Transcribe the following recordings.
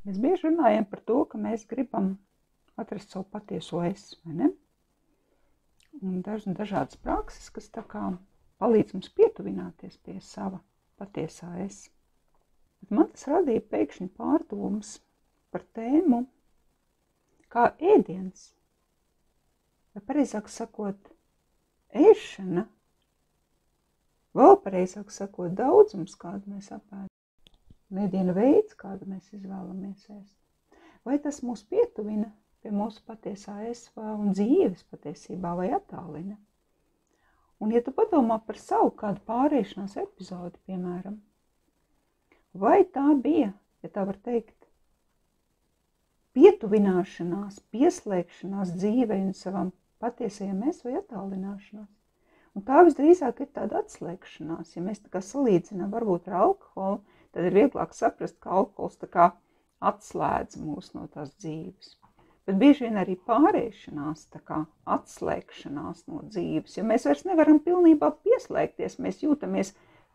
Mēs bieži runājam par to, ka mēs gribam atrast savu patieso es, vai ne? Un dažādas prakses, kas tā kā palīdz mums pietuvināties pie sava patiesā es. Bet man tas radīja pēkšņi pārdomas par tēmu, kā ēdiens, vai pareizāk sakot, ēšana, vēl pareizāk sakot, daudzums, kādu mēs apēdam, un ēdiena veids, kādu mēs izvēlamies ēst. Vai tas mūs pietuvina pie mūsu patiesā es un dzīves patiesībā vai attālina? Un ja tu padomā par savu kādu pārēšanās epizodi, piemēram, vai tā bija, ja tā var teikt, pietuvināšanās, pieslēgšanās dzīvei un savam patiesajam es vai attālināšanās? Un tā visdrīzāk ir tāda atslēgšanās. Ja mēs tā kā salīdzinām varbūt ar alkoholu, tad ir vieglāk saprast, ka alkohols tā kā atslēdz mūs no tās dzīves. Bet bieži vien arī pārēšanās, tā kā atslēgšanās no dzīves, jo mēs vairs nevaram pilnībā pieslēgties, mēs jūtamies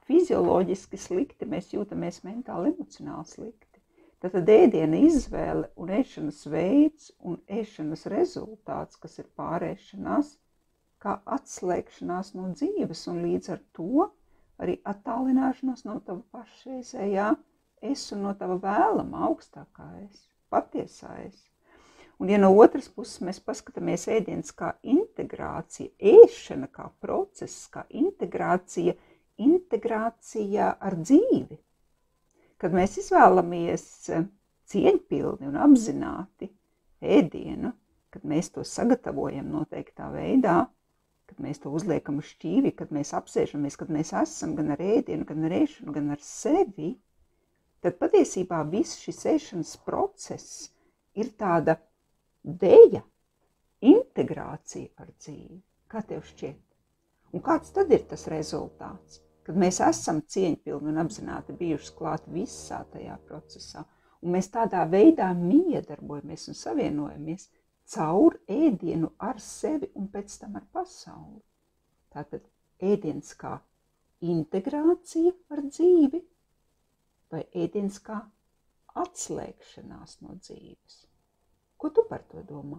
fizioloģiski slikti, mēs jūtamies mentāli, emocionāli slikti. Tātad ēdiena izvēle un ēšanas veids un ēšanas rezultāts, kas ir pārēšanās, kā atslēgšanās no dzīves un līdz ar to arī attālināšanos no tava pašreizējā es un no tava vēlama augstākā es, patiesā es. Un ja no otras puses mēs paskatāmies ēdiens kā integrācija, ēšana kā process, kā integrācija ar dzīvi, kad mēs izvēlamies cieņpilni un apzināti ēdienu, kad mēs to sagatavojam noteiktā veidā, kad mēs to uzliekam uz šķīvi, kad mēs apsēžamies, kad mēs esam gan ar ēdienu, gan ar ēšanu, gan ar sevi, tad patiesībā viss šis ēšanas process ir tāda deja, integrācija ar dzīvi. Kā tev šķiet? Un kāds tad ir tas rezultāts, kad mēs esam cieņpilni un apzināti bijuši klāt visā tajā procesā, un mēs tādā veidā miedarbojamies un savienojamies caur ēdienu ar sevi un pēc tam ar pasauli. Tātad ēdiens kā integrācija ar dzīvi vai ēdiens kā atslēgšanās no dzīves. Ko tu par to domā?